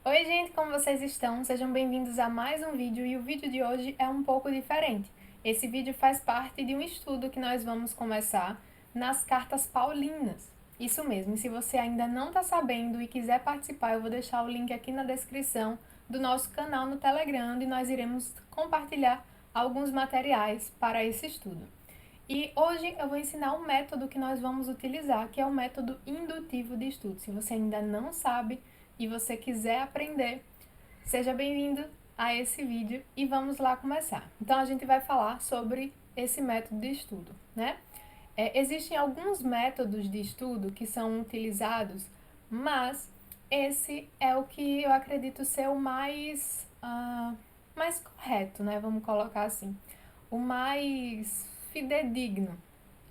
Oi gente, como vocês estão? Sejam bem-vindos a mais um vídeo e o vídeo de hoje é um pouco diferente. Esse vídeo faz parte de um estudo que nós vamos começar nas cartas paulinas. Isso mesmo, e se você ainda não está sabendo e quiser participar, eu vou deixar o link aqui na descrição do nosso canal no Telegram e nós iremos compartilhar alguns materiais para esse estudo. E hoje eu vou ensinar um método que nós vamos utilizar, que é o método indutivo de estudo. Se você ainda não sabe e você quiser aprender, seja bem-vindo a esse vídeo e vamos lá começar. Então a gente vai falar sobre esse método de estudo, né? Existem alguns métodos de estudo que são utilizados, mas esse é o que eu acredito ser o mais correto, né? Vamos colocar assim, o mais fidedigno,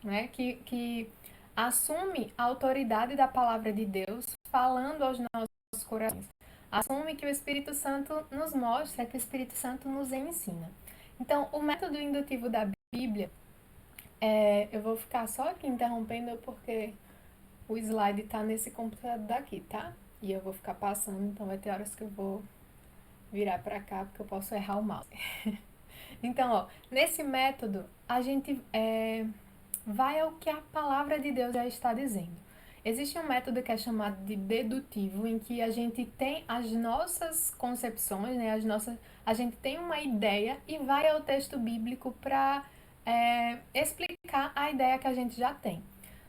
né? Que assume a autoridade da palavra de Deus falando aos nossos corações. Assume que o Espírito Santo nos mostra, que o Espírito Santo nos ensina. Então, o método indutivo da Bíblia, eu vou ficar só aqui interrompendo porque o slide está nesse computador daqui, tá? E eu vou ficar passando, então vai ter horas que eu vou virar para cá porque eu posso errar o mouse. Então, ó, nesse método, a gente vai ao que a palavra de Deus já está dizendo. Existe um método que é chamado de dedutivo, em que a gente tem as nossas concepções, né, a gente tem uma ideia e vai ao texto bíblico para explicar a ideia que a gente já tem.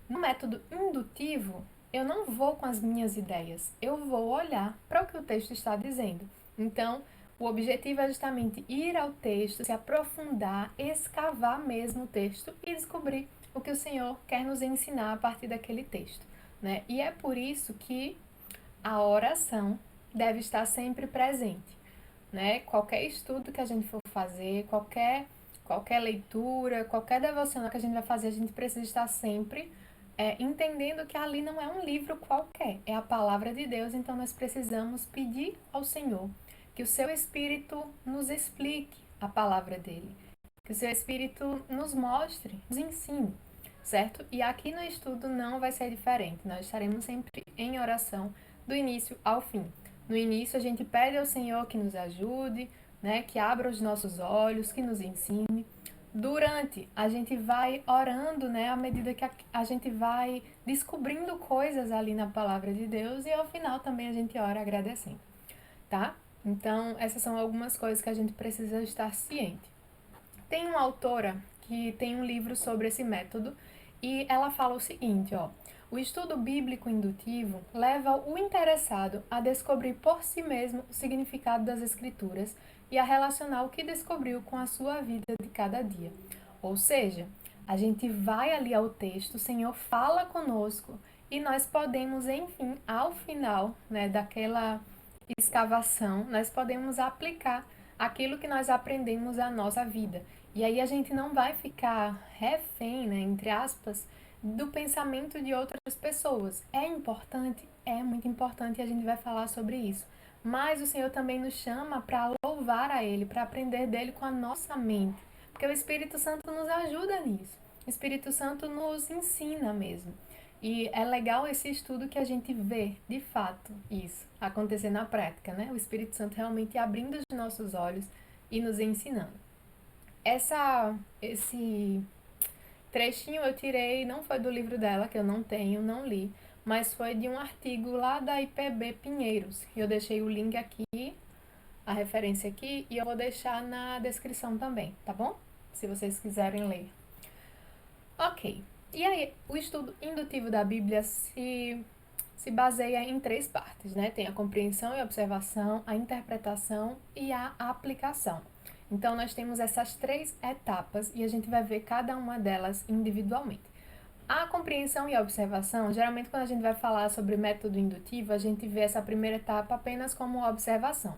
No método indutivo, eu não vou com as minhas ideias, eu vou olhar para o que o texto está dizendo. Então, o objetivo é justamente ir ao texto, se aprofundar, escavar mesmo o texto e descobrir o que o Senhor quer nos ensinar a partir daquele texto, né? E é por isso que a oração deve estar sempre presente, né? Qualquer estudo que a gente for fazer, qualquer leitura, qualquer devocional que a gente vai fazer, a gente precisa estar sempre entendendo que ali não é um livro qualquer, é a palavra de Deus, então nós precisamos pedir ao Senhor que o seu Espírito nos explique a palavra dele, que o seu Espírito nos mostre, nos ensine, certo? E aqui no estudo não vai ser diferente, nós estaremos sempre em oração do início ao fim. No início a gente pede ao Senhor que nos ajude, né, que abra os nossos olhos, que nos ensine. Durante, a gente vai orando, né, à medida que a gente vai descobrindo coisas ali na palavra de Deus e ao final também a gente ora agradecendo, tá? Então, essas são algumas coisas que a gente precisa estar ciente. Tem uma autora que tem um livro sobre esse método e ela fala o seguinte, ó: o estudo bíblico indutivo leva o interessado a descobrir por si mesmo o significado das escrituras e a relacionar o que descobriu com a sua vida de cada dia. Ou seja, a gente vai ali ao texto, o Senhor fala conosco e nós podemos, enfim, ao final, né, daquela escavação, nós podemos aplicar aquilo que nós aprendemos à nossa vida. E aí a gente não vai ficar refém, né, entre aspas, do pensamento de outras pessoas. É importante, é muito importante e a gente vai falar sobre isso. Mas o Senhor também nos chama para louvar a Ele, para aprender dele com a nossa mente. Porque o Espírito Santo nos ajuda nisso. O Espírito Santo nos ensina mesmo. E é legal esse estudo que a gente vê, de fato, isso acontecer na prática, né? O Espírito Santo realmente abrindo os nossos olhos e nos ensinando. Esse trechinho eu tirei, não foi do livro dela, que eu não tenho, não li, mas foi de um artigo lá da IPB Pinheiros. Eu deixei o link aqui, a referência aqui, e eu vou deixar na descrição também, tá bom? Se vocês quiserem ler. Ok. E aí, o estudo indutivo da Bíblia se baseia em três partes, né? Tem a compreensão e observação, a interpretação e a aplicação. Então, nós temos essas três etapas e a gente vai ver cada uma delas individualmente. A compreensão e a observação, geralmente quando a gente vai falar sobre método indutivo, a gente vê essa primeira etapa apenas como observação.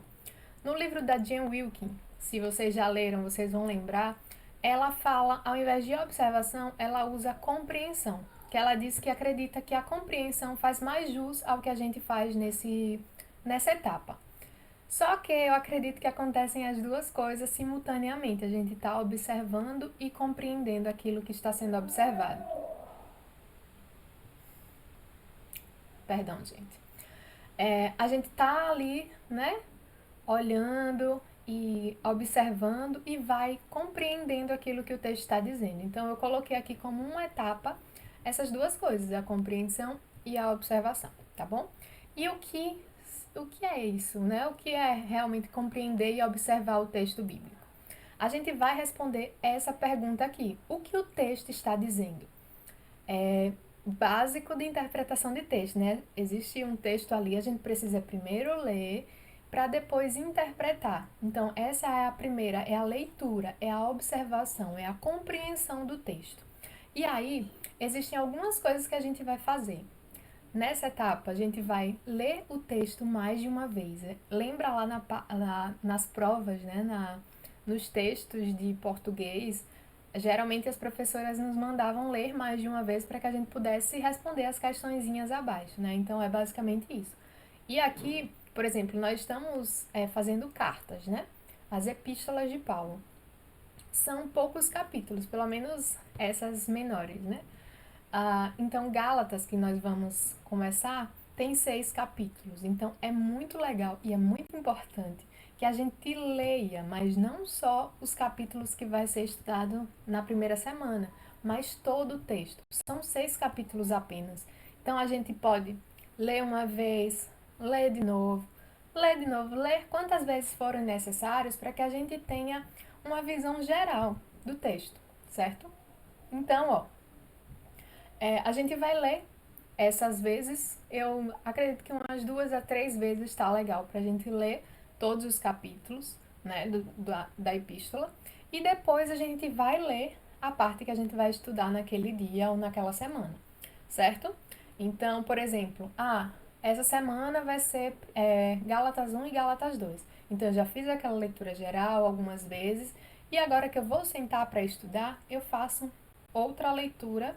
No livro da Jen Wilkin, se vocês já leram, vocês vão lembrar, ela fala, ao invés de observação, ela usa compreensão, que ela diz que acredita que a compreensão faz mais jus ao que a gente faz nessa etapa. Só que eu acredito que acontecem as duas coisas simultaneamente. A gente está observando e compreendendo aquilo que está sendo observado. Perdão, gente. A gente tá ali, né, olhando e observando e vai compreendendo aquilo que o texto está dizendo. Então, eu coloquei aqui como uma etapa essas duas coisas, a compreensão e a observação, tá bom? E o que é isso, né? O que é realmente compreender e observar o texto bíblico? A gente vai responder essa pergunta aqui. O que o texto está dizendo? É básico de interpretação de texto, né? Existe um texto ali, a gente precisa primeiro ler para depois interpretar. Então, essa é a primeira, é a leitura, é a observação, é a compreensão do texto. E aí, existem algumas coisas que a gente vai fazer. Nessa etapa, a gente vai ler o texto mais de uma vez. Lembra lá nas provas, né? Nos textos de português, geralmente as professoras nos mandavam ler mais de uma vez para que a gente pudesse responder as questõezinhas abaixo, né? Então é basicamente isso. E aqui, por exemplo, nós estamos fazendo cartas, né? As epístolas de Paulo. São poucos capítulos, pelo menos essas menores, né? Então, Gálatas, que nós vamos começar, tem 6 capítulos. Então, é muito legal e é muito importante que a gente leia, mas não só os capítulos que vai ser estudado na primeira semana, mas todo o texto. São 6 capítulos apenas. Então, a gente pode ler uma vez, ler de novo, ler quantas vezes forem necessários para que a gente tenha uma visão geral do texto, certo? Então, ó, a gente vai ler essas vezes. Eu acredito que umas 2 a 3 vezes está legal para a gente ler todos os capítulos, né, da epístola. E depois a gente vai ler a parte que a gente vai estudar naquele dia ou naquela semana, certo? Então, por exemplo, essa semana vai ser Gálatas 1 e Gálatas 2. Então, eu já fiz aquela leitura geral algumas vezes. E agora que eu vou sentar para estudar, eu faço outra leitura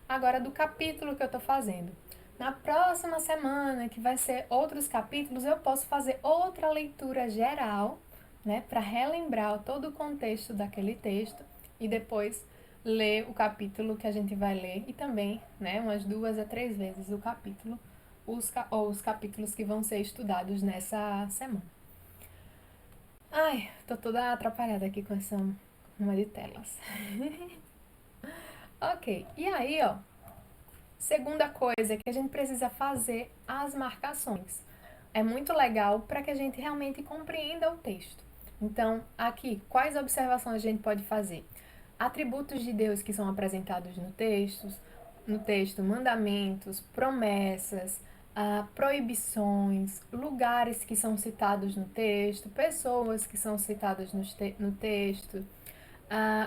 agora do capítulo que eu estou fazendo. Na próxima semana, que vai ser outros capítulos, eu posso fazer outra leitura geral, né, para relembrar todo o contexto daquele texto e depois ler o capítulo que a gente vai ler e também, né, umas 2 a 3 vezes o capítulo, ou os capítulos que vão ser estudados nessa semana. Ai, tô toda atrapalhada aqui com essa uma de telas. Ok, e aí, ó, segunda coisa é que a gente precisa fazer as marcações. É muito legal para que a gente realmente compreenda o texto. Então, aqui, quais observações a gente pode fazer? Atributos de Deus que são apresentados no texto, mandamentos, promessas, proibições, lugares que são citados no texto, pessoas que são citadas no texto,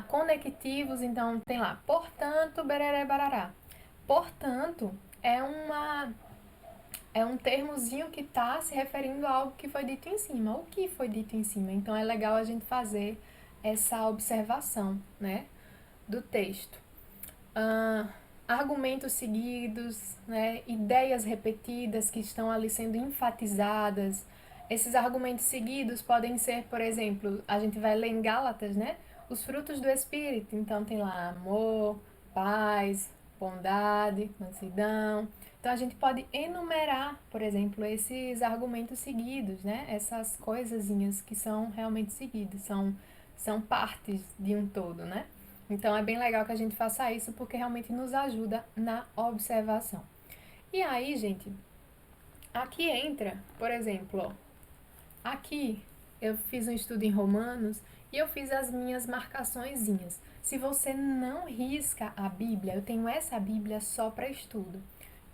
conectivos, então tem lá, portanto, bereré barará. Portanto, é um termozinho que está se referindo a algo que foi dito em cima. O que foi dito em cima? Então é legal a gente fazer essa observação, né, do texto. Argumentos seguidos, né, ideias repetidas que estão ali sendo enfatizadas. Esses argumentos seguidos podem ser, por exemplo, a gente vai ler em Gálatas, né, os frutos do Espírito. Então tem lá amor, paz, bondade, mansidão. Então a gente pode enumerar, por exemplo, esses argumentos seguidos, né, essas coisazinhas que são realmente seguidas, são partes de um todo, né? Então é bem legal que a gente faça isso porque realmente nos ajuda na observação. E aí, gente, aqui entra, por exemplo, ó, aqui eu fiz um estudo em Romanos e eu fiz as minhas marcaçõezinhas. Se você não risca a Bíblia, eu tenho essa Bíblia só para estudo.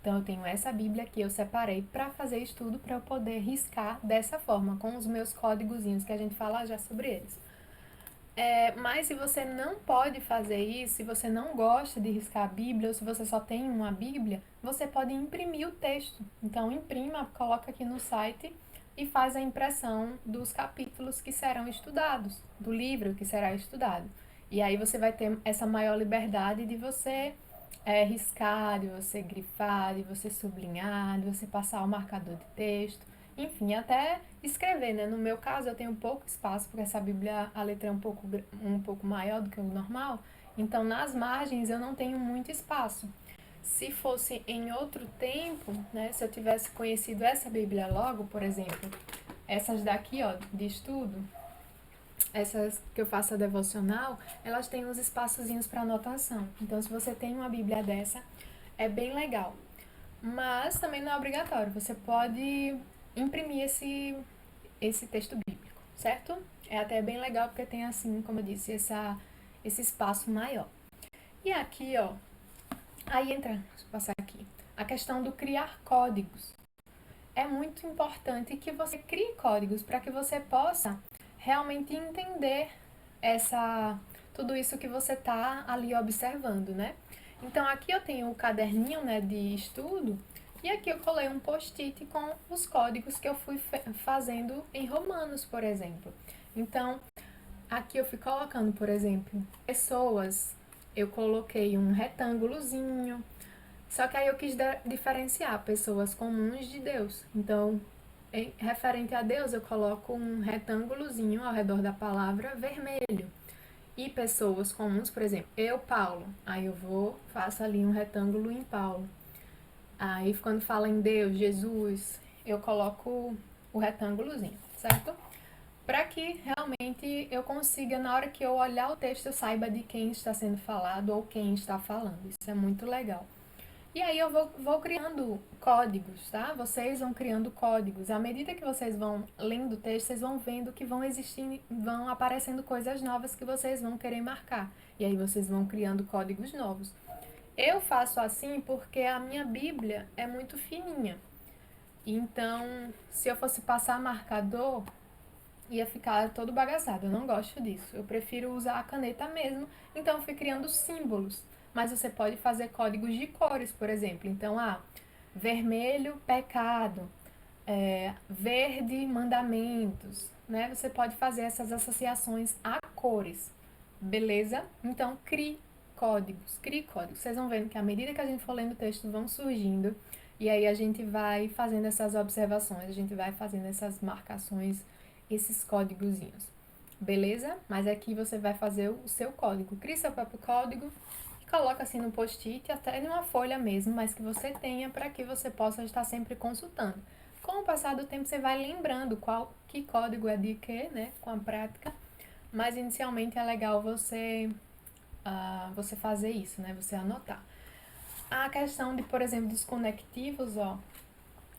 Então eu tenho essa Bíblia que eu separei para fazer estudo para eu poder riscar dessa forma, com os meus códigozinhos que a gente fala já sobre eles. Mas se você não pode fazer isso, se você não gosta de riscar a Bíblia, ou se você só tem uma Bíblia, você pode imprimir o texto. Então, imprima, coloca aqui no site e faz a impressão dos capítulos que serão estudados, do livro que será estudado. E aí você vai ter essa maior liberdade de você riscar, de você grifar, de você sublinhar, de você passar o marcador de texto. Enfim, até escrever, né? No meu caso, eu tenho pouco espaço, porque essa Bíblia, a letra é um pouco maior do que o normal. Então, nas margens, eu não tenho muito espaço. Se fosse em outro tempo, né, se eu tivesse conhecido essa Bíblia logo, por exemplo, essas daqui, ó, de estudo, essas que eu faço a devocional, elas têm uns espaçozinhos para anotação. Então, se você tem uma Bíblia dessa, é bem legal. Mas também não é obrigatório. Você pode imprimir esse texto bíblico, certo? É até bem legal porque tem assim, como eu disse, esse espaço maior. E aqui, ó, aí entra, deixa eu passar aqui, a questão do criar códigos. É muito importante que você crie códigos para que você possa realmente entender tudo isso que você está ali observando, né? Então aqui eu tenho o caderninho, né, de estudo e aqui eu colei um post-it com os códigos que eu fui fazendo em Romanos, por exemplo. Então aqui eu fui colocando, por exemplo, pessoas, eu coloquei um retângulozinho, só que aí eu quis diferenciar pessoas comuns de Deus. Então, referente a Deus, eu coloco um retângulozinho ao redor da palavra vermelho. E pessoas comuns, por exemplo, eu, Paulo. Aí faço ali um retângulo em Paulo. Aí quando fala em Deus, Jesus, eu coloco o retângulozinho, certo? Para que realmente eu consiga, na hora que eu olhar o texto, eu saiba de quem está sendo falado ou quem está falando. Isso é muito legal. E aí eu vou criando códigos, tá? Vocês vão criando códigos. À medida que vocês vão lendo o texto, vocês vão vendo que vão existindo, vão aparecendo coisas novas que vocês vão querer marcar. E aí vocês vão criando códigos novos. Eu faço assim porque a minha Bíblia é muito fininha. Então, se eu fosse passar marcador, ia ficar todo bagaçado. Eu não gosto disso. Eu prefiro usar a caneta mesmo. Então, eu fui criando símbolos. Mas você pode fazer códigos de cores, por exemplo. Então, vermelho, pecado. Verde, mandamentos. Né? Você pode fazer essas associações a cores. Beleza? Então, crie códigos. Crie códigos. Vocês vão vendo que à medida que a gente for lendo o texto, vão surgindo. E aí a gente vai fazendo essas observações, a gente vai fazendo essas marcações, esses códigozinhos. Beleza? Mas aqui você vai fazer o seu código. Crie seu próprio código e coloca assim no post-it, até numa folha mesmo, mas que você tenha para que você possa estar sempre consultando. Com o passar do tempo, você vai lembrando que código é de quê, né? Com a prática. Mas inicialmente é legal você fazer isso, né? Você anotar. A questão de, por exemplo, dos conectivos, ó,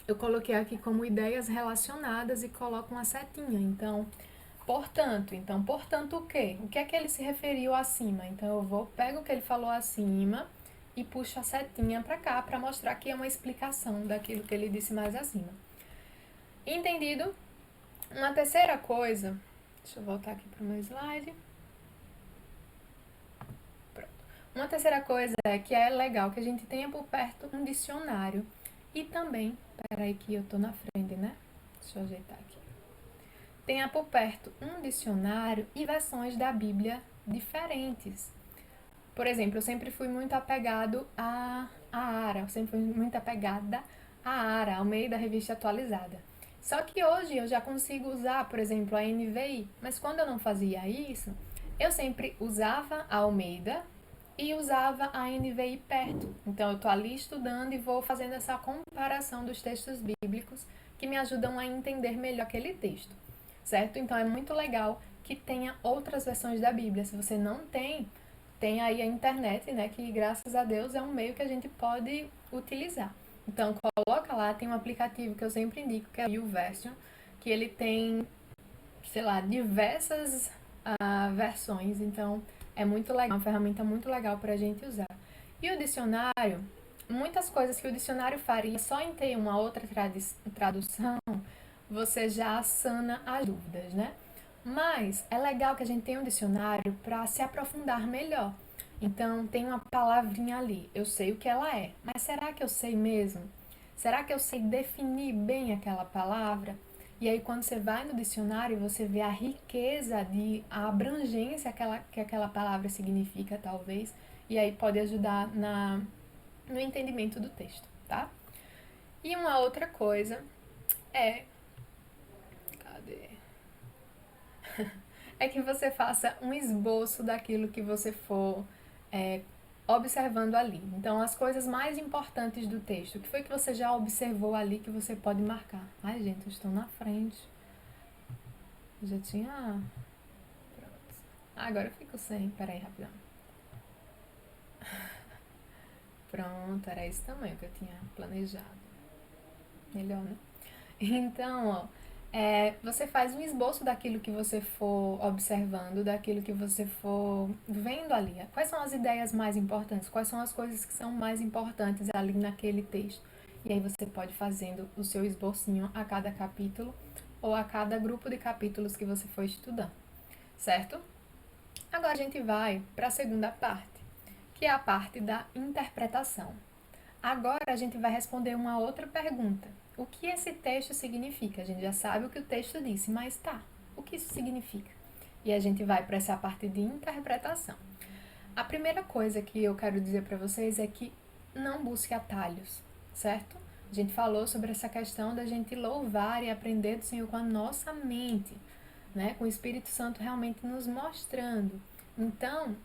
eu coloquei aqui como ideias relacionadas e coloco uma setinha. Então, portanto o quê? O que é que ele se referiu acima? Então, pego o que ele falou acima e puxo a setinha para cá para mostrar que é uma explicação daquilo que ele disse mais acima. Entendido? Uma terceira coisa, deixa eu voltar aqui para o meu slide. Uma terceira coisa é que é legal que a gente tenha por perto um dicionário e também, peraí que eu tô na frente, né? Deixa eu ajeitar aqui. Tenha por perto um dicionário e versões da Bíblia diferentes. Por exemplo, eu sempre fui muito apegado a Ara, eu sempre fui muito apegada a Ara, ao meio da revista atualizada. Só que hoje eu já consigo usar, por exemplo, a NVI, mas quando eu não fazia isso, eu sempre usava a Almeida e usava a NVI perto. Então eu estou ali estudando e vou fazendo essa comparação dos textos bíblicos que me ajudam a entender melhor aquele texto, certo? Então é muito legal que tenha outras versões da Bíblia. Se você não tem aí a internet, né, que graças a Deus é um meio que a gente pode utilizar. Então coloca lá, tem um aplicativo que eu sempre indico, que é o YouVersion, que ele tem, sei lá, diversas versões, então é muito legal, uma ferramenta muito legal para a gente usar. E o dicionário, muitas coisas que o dicionário faria só em ter uma outra tradução, você já sana as dúvidas, né? Mas é legal que a gente tenha um dicionário para se aprofundar melhor. Então, tem uma palavrinha ali, eu sei o que ela é, mas será que eu sei mesmo? Será que eu sei definir bem aquela palavra? E aí, quando você vai no dicionário, você vê a riqueza, a abrangência que aquela palavra significa, talvez, e aí pode ajudar no entendimento do texto, tá? E uma outra coisa é. Cadê? É que você faça um esboço daquilo que você for observando ali. Então, as coisas mais importantes do texto. O que foi que você já observou ali que você pode marcar? Ai, gente, eu estou na frente. Eu já tinha... Pronto. Agora eu fico sem. Peraí, rapidão. Pronto, era esse tamanho que eu tinha planejado. Melhor, né? Então, ó, você faz um esboço daquilo que você for observando, daquilo que você for vendo ali. Quais são as ideias mais importantes? Quais são as coisas que são mais importantes ali naquele texto? E aí você pode fazendo o seu esbocinho a cada capítulo ou a cada grupo de capítulos que você for estudando, certo? Agora a gente vai para a segunda parte, que é a parte da interpretação. Agora a gente vai responder uma outra pergunta. O que esse texto significa? A gente já sabe o que o texto disse, mas tá, o que isso significa? E a gente vai para essa parte de interpretação. A primeira coisa que eu quero dizer para vocês é que não busque atalhos, certo? A gente falou sobre essa questão da gente louvar e aprender do Senhor com a nossa mente, né? Com o Espírito Santo realmente nos mostrando. Então,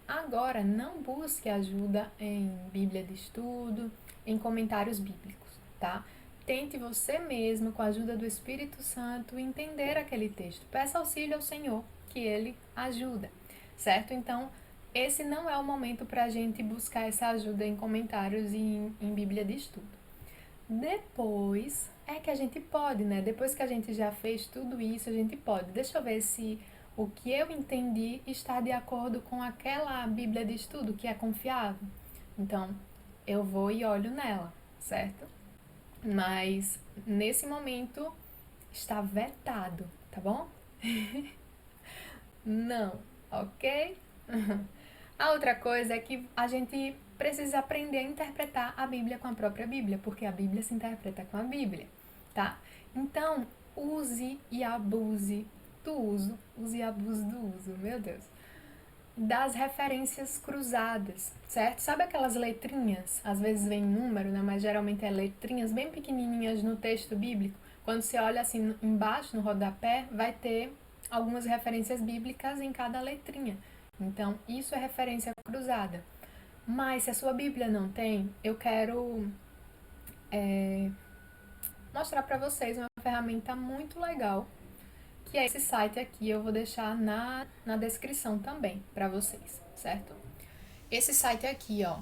agora, não busque ajuda em Bíblia de estudo, em comentários bíblicos, tá? Tente você mesmo, com a ajuda do Espírito Santo, entender aquele texto. Peça auxílio ao Senhor, que Ele ajuda, certo? Então, esse não é o momento para a gente buscar essa ajuda em comentários e em Bíblia de estudo. Depois é que a gente pode, né? Depois que a gente já fez tudo isso, a gente pode. Deixa eu ver se o que eu entendi está de acordo com aquela Bíblia de estudo que é confiável. Então, eu vou e olho nela, certo? Mas nesse momento está vetado, tá bom? Não, ok? A outra coisa é que a gente precisa aprender a interpretar a Bíblia com a própria Bíblia, porque a Bíblia se interpreta com a Bíblia, tá? Então, use e abuse do uso, use e abuse do uso, meu Deus, das referências cruzadas, certo? Sabe aquelas letrinhas? Às vezes vem número, né? Mas geralmente é letrinhas bem pequenininhas no texto bíblico. Quando você olha assim embaixo, no rodapé, vai ter algumas referências bíblicas em cada letrinha. Então, isso é referência cruzada. Mas se a sua Bíblia não tem, eu quero mostrar para vocês uma ferramenta muito legal, que é esse site aqui. Eu vou deixar na descrição também para vocês, certo? Esse site aqui, ó,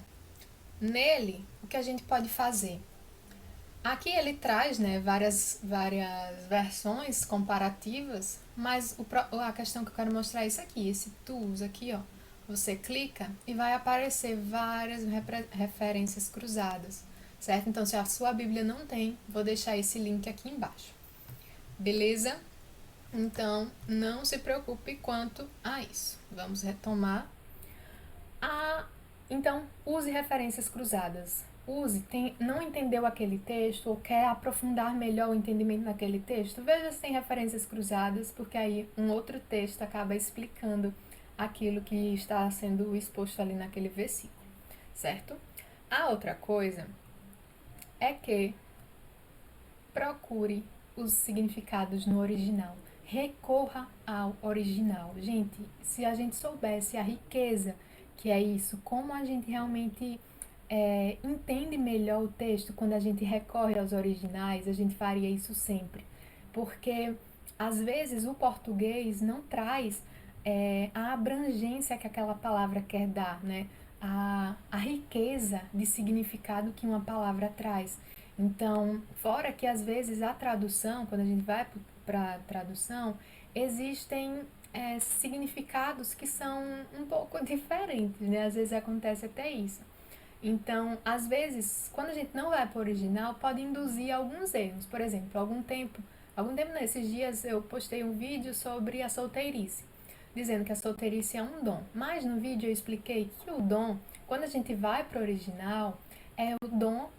nele, o que a gente pode fazer? Aqui ele traz, né, várias versões comparativas, mas a questão que eu quero mostrar é isso aqui, esse tools aqui, ó. Você clica e vai aparecer várias referências cruzadas, certo? Então, se a sua Bíblia não tem, vou deixar esse link aqui embaixo. Beleza? Então, não se preocupe quanto a isso. Vamos retomar. Então, use referências cruzadas. Use, não entendeu aquele texto ou quer aprofundar melhor o entendimento naquele texto, veja se tem referências cruzadas, porque aí um outro texto acaba explicando aquilo que está sendo exposto ali naquele versículo, certo? A outra coisa é que procure os significados no original. Recorra ao original. Gente, se a gente soubesse a riqueza que é isso, como a gente realmente entende melhor o texto quando a gente recorre aos originais, a gente faria isso sempre. Porque, às vezes, o português não traz a abrangência que aquela palavra quer dar, né? A riqueza de significado que uma palavra traz. Então, fora que às vezes a tradução, quando a gente vai para a tradução, existem significados que são um pouco diferentes, né? Às vezes acontece até isso. Então, às vezes, quando a gente não vai para o original, pode induzir alguns erros. Por exemplo, algum tempo nesses dias eu postei um vídeo sobre a solteirice, dizendo que a solteirice é um dom. Mas no vídeo eu expliquei que o dom, quando a gente vai para o original, o dom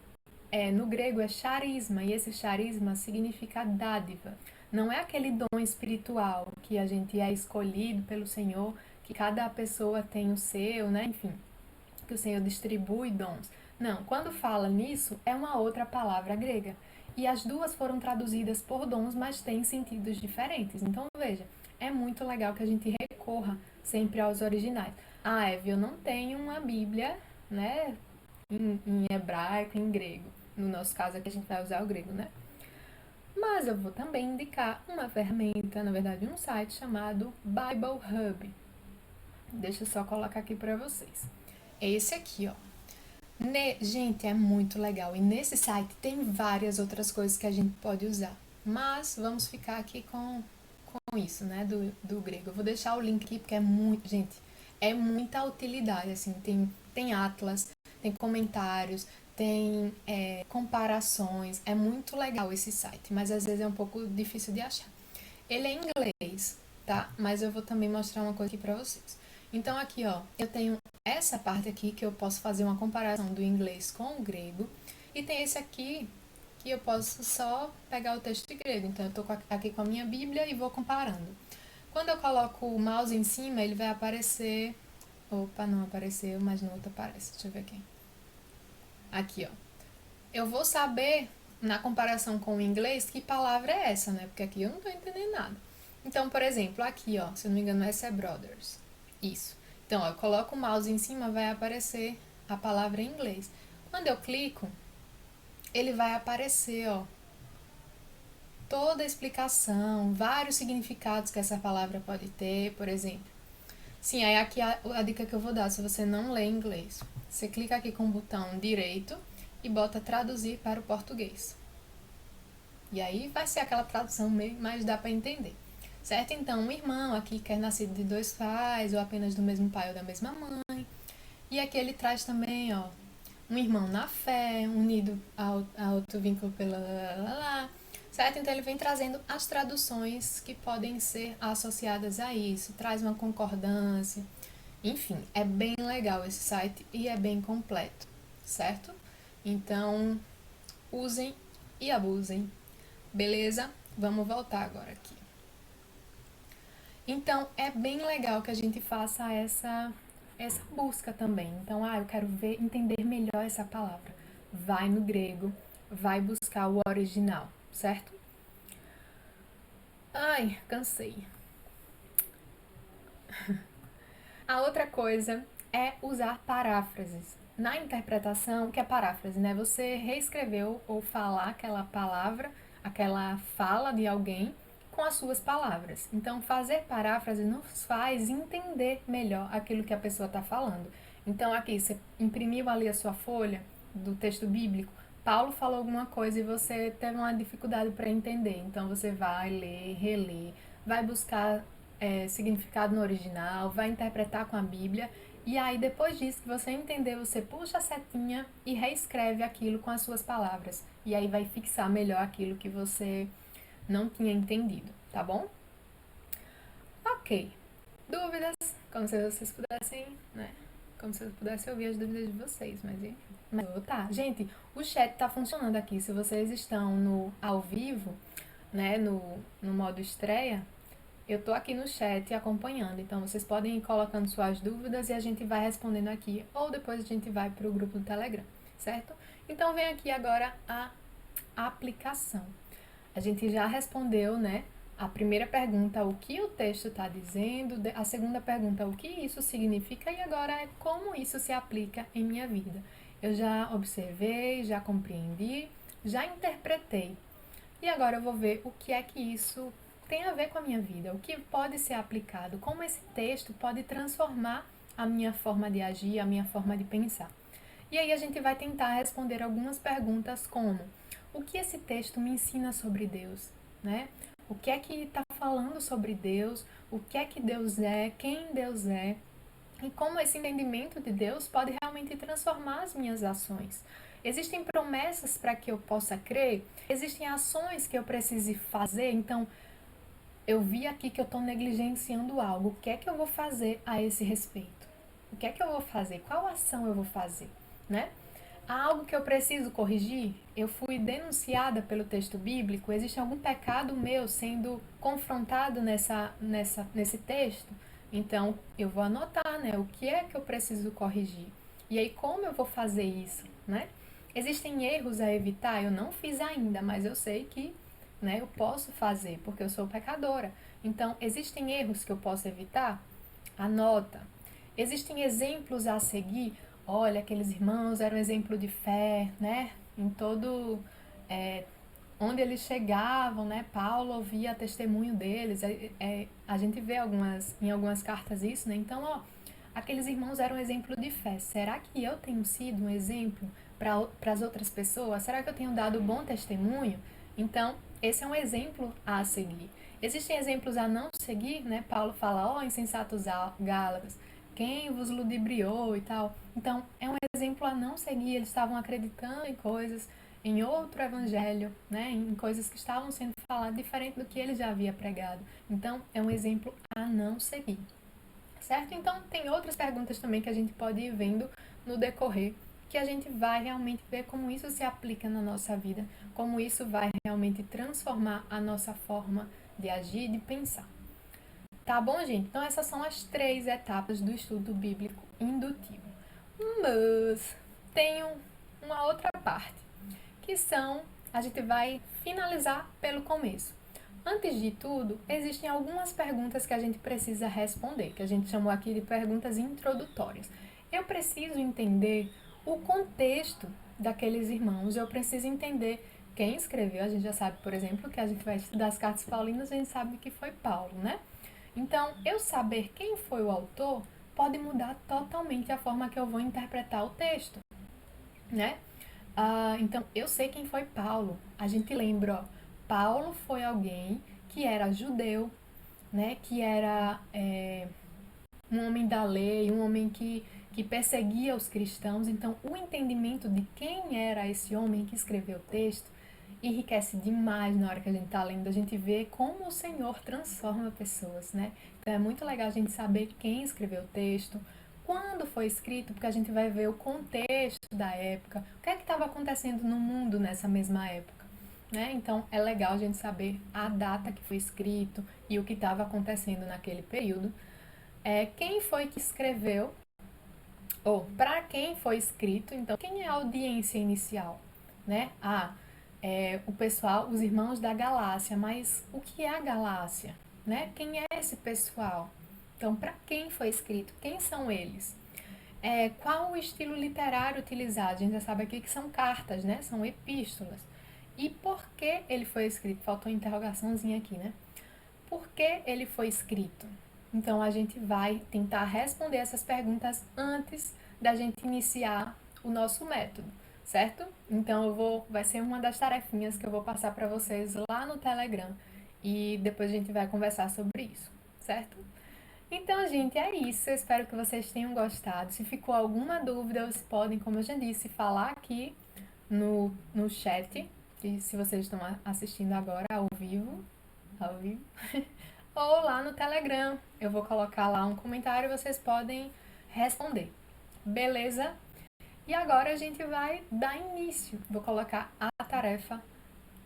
no grego é charisma, e esse charisma significa dádiva. Não é aquele dom espiritual que a gente é escolhido pelo Senhor, que cada pessoa tem o seu, né? Enfim, que o Senhor distribui dons. Não, quando fala nisso, é uma outra palavra grega. E as duas foram traduzidas por dons, mas têm sentidos diferentes. Então, veja, é muito legal que a gente recorra sempre aos originais. Ah, Eve, eu não tenho uma Bíblia, né, em hebraico, em grego. No nosso caso aqui a gente vai usar o grego, né? Mas eu vou também indicar uma ferramenta, na verdade um site chamado Bible Hub. Deixa eu só colocar aqui para vocês. É esse aqui, ó. Gente, é muito legal. E nesse site tem várias outras coisas que a gente pode usar. Mas vamos ficar aqui com isso, né? Do grego. Eu vou deixar o link aqui porque é muito. Gente, é muita utilidade. Assim, tem atlas, tem comentários, tem comparações. É muito legal esse site, mas às vezes é um pouco difícil de achar. Ele é em inglês, tá? Mas eu vou também mostrar uma coisa aqui pra vocês. Então aqui, ó, eu tenho essa parte aqui que eu posso fazer uma comparação do inglês com o grego. E tem esse aqui que eu posso só pegar o texto de grego. Então eu tô aqui com a minha Bíblia e vou comparando. Quando eu coloco o mouse em cima, ele vai aparecer... Opa, não apareceu, mas no outro aparece. Deixa eu ver aqui. Aqui, ó. Eu vou saber, na comparação com o inglês, que palavra é essa, né? Porque aqui eu não tô entendendo nada. Então, por exemplo, aqui, ó, se eu não me engano, essa é brothers. Isso. Então, ó, eu coloco o mouse em cima, vai aparecer a palavra em inglês. Quando eu clico, ele vai aparecer, ó, toda a explicação, vários significados que essa palavra pode ter, por exemplo. Sim, aí aqui a dica que eu vou dar, se você não lê inglês. Você clica aqui com o botão direito e bota traduzir para o português. E aí vai ser aquela tradução meio, mas dá para entender. Certo? Então, um irmão aqui quer nascer de dois pais, ou apenas do mesmo pai ou da mesma mãe. E aqui ele traz também, ó, um irmão na fé, unido a outro vínculo pela lá. Certo? Então ele vem trazendo as traduções que podem ser associadas a isso, traz uma concordância. Enfim, é bem legal esse site e é bem completo, certo? Então, usem e abusem. Beleza? Vamos voltar agora aqui. Então, é bem legal que a gente faça essa busca também. Então, eu quero entender melhor essa palavra. Vai no grego, vai buscar o original, certo? Ai, cansei. A outra coisa é usar paráfrases. Na interpretação, o que é paráfrase, né? Você reescreveu ou falar aquela palavra, aquela fala de alguém com as suas palavras. Então, fazer paráfrase nos faz entender melhor aquilo que a pessoa está falando. Então, aqui, você imprimiu ali a sua folha do texto bíblico, Paulo falou alguma coisa e você teve uma dificuldade para entender. Então, você vai ler, reler, vai buscar significado no original, vai interpretar com a Bíblia. E aí, depois disso que você entendeu, você puxa a setinha e reescreve aquilo com as suas palavras. E aí vai fixar melhor aquilo que você não tinha entendido, tá bom? Ok. Dúvidas? Como se vocês pudessem, né? Como se eu pudesse ouvir as dúvidas de vocês, mas enfim. Tá, gente, o chat tá funcionando aqui. Se vocês estão no ao vivo, né, no modo estreia, eu tô aqui no chat acompanhando. Então vocês podem ir colocando suas dúvidas e a gente vai respondendo aqui. Ou depois a gente vai pro grupo do Telegram, certo? Então vem aqui agora a aplicação. A gente já respondeu, né? A primeira pergunta, o que o texto está dizendo. A segunda pergunta, o que isso significa. E agora é como isso se aplica em minha vida. Eu já observei, já compreendi, já interpretei. E agora eu vou ver o que é que isso tem a ver com a minha vida. O que pode ser aplicado. Como esse texto pode transformar a minha forma de agir, a minha forma de pensar. E aí a gente vai tentar responder algumas perguntas como: o que esse texto me ensina sobre Deus, né? O que é que está falando sobre Deus? O que é que Deus é? Quem Deus é? E como esse entendimento de Deus pode realmente transformar as minhas ações. Existem promessas para que eu possa crer? Existem ações que eu precise fazer? Então, eu vi aqui que eu estou negligenciando algo. O que é que eu vou fazer a esse respeito? O que é que eu vou fazer? Qual ação eu vou fazer, né? Há algo que eu preciso corrigir? Eu fui denunciada pelo texto bíblico? Existe algum pecado meu sendo confrontado nesse texto? Então, eu vou anotar, né? O que é que eu preciso corrigir? E aí, como eu vou fazer isso, né? Existem erros a evitar? Eu não fiz ainda, mas eu sei que, né, eu posso fazer, porque eu sou pecadora. Então, existem erros que eu posso evitar? Anota. Existem exemplos a seguir? Olha, aqueles irmãos eram exemplo de fé, né? Em todo onde eles chegavam, né? Paulo ouvia testemunho deles. A gente vê em algumas cartas isso, né? Então, ó, aqueles irmãos eram exemplo de fé. Será que eu tenho sido um exemplo para as outras pessoas? Será que eu tenho dado bom testemunho? Então, esse é um exemplo a seguir. Existem exemplos a não seguir, né? Paulo fala, ó, insensatos Gálatas, quem vos ludibriou e tal. Então, é um exemplo a não seguir. Eles estavam acreditando em coisas, em outro evangelho, né? Em coisas que estavam sendo faladas diferente do que ele já havia pregado. Então, é um exemplo a não seguir. Certo? Então, tem outras perguntas também que a gente pode ir vendo no decorrer, que a gente vai realmente ver como isso se aplica na nossa vida, como isso vai realmente transformar a nossa forma de agir e de pensar. Tá bom, gente? Então, essas são as 3 etapas do estudo bíblico indutivo. Mas tem uma outra parte, que são, a gente vai finalizar pelo começo. Antes de tudo, existem algumas perguntas que a gente precisa responder, que a gente chamou aqui de perguntas introdutórias. Eu preciso entender o contexto daqueles irmãos, eu preciso entender quem escreveu. A gente já sabe, por exemplo, que a gente vai estudar as cartas paulinas, a gente sabe que foi Paulo, né? Então, eu saber quem foi o autor pode mudar totalmente a forma que eu vou interpretar o texto, né? Então, eu sei quem foi Paulo. A gente lembra, ó, Paulo foi alguém que era judeu, né? Que era um homem da lei, um homem que perseguia os cristãos. Então, o entendimento de quem era esse homem que escreveu o texto enriquece demais na hora que a gente está lendo. A gente vê como o Senhor transforma pessoas, né? Então, é muito legal a gente saber quem escreveu o texto, quando foi escrito, porque a gente vai ver o contexto da época, o que é que estava acontecendo no mundo nessa mesma época. Né? Então é legal a gente saber a data que foi escrito e o que estava acontecendo naquele período. Quem foi que escreveu, ou para quem foi escrito, então quem é a audiência inicial? Né? O pessoal, os irmãos da Galácia, mas o que é a Galácia? Né? Quem é esse pessoal? Então, para quem foi escrito? Quem são eles? Qual o estilo literário utilizado? A gente já sabe aqui que são cartas, né? São epístolas. E por que ele foi escrito? Faltou uma interrogaçãozinha aqui, né? Por que ele foi escrito? Então, a gente vai tentar responder essas perguntas antes da gente iniciar o nosso método, certo? Então, vai ser uma das tarefinhas que eu vou passar para vocês lá no Telegram e depois a gente vai conversar sobre isso, certo? Então, gente, é isso. Eu espero que vocês tenham gostado. Se ficou alguma dúvida, vocês podem, como eu já disse, falar aqui no chat, e se vocês estão assistindo agora ao vivo, ou lá no Telegram. Eu vou colocar lá um comentário e vocês podem responder. Beleza? E agora a gente vai dar início. Vou colocar a tarefa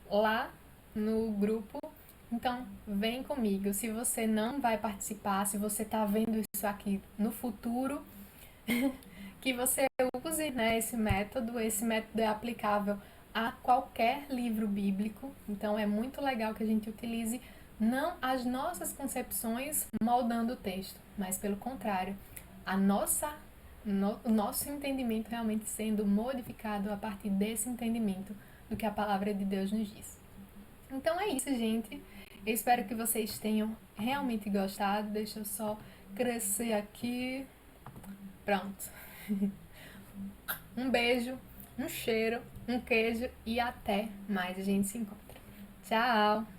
lá no grupo. Então, vem comigo. Se você não vai participar, se você está vendo isso aqui no futuro, que você use, né, esse método. Esse método é aplicável a qualquer livro bíblico. Então, é muito legal que a gente utilize não as nossas concepções moldando o texto, mas pelo contrário, o nosso entendimento realmente sendo modificado a partir desse entendimento do que a palavra de Deus nos diz. Então é isso, gente. Eu espero que vocês tenham realmente gostado. Deixa eu só crescer aqui. Pronto. Um beijo, um cheiro, um queijo e até mais a gente se encontra. Tchau!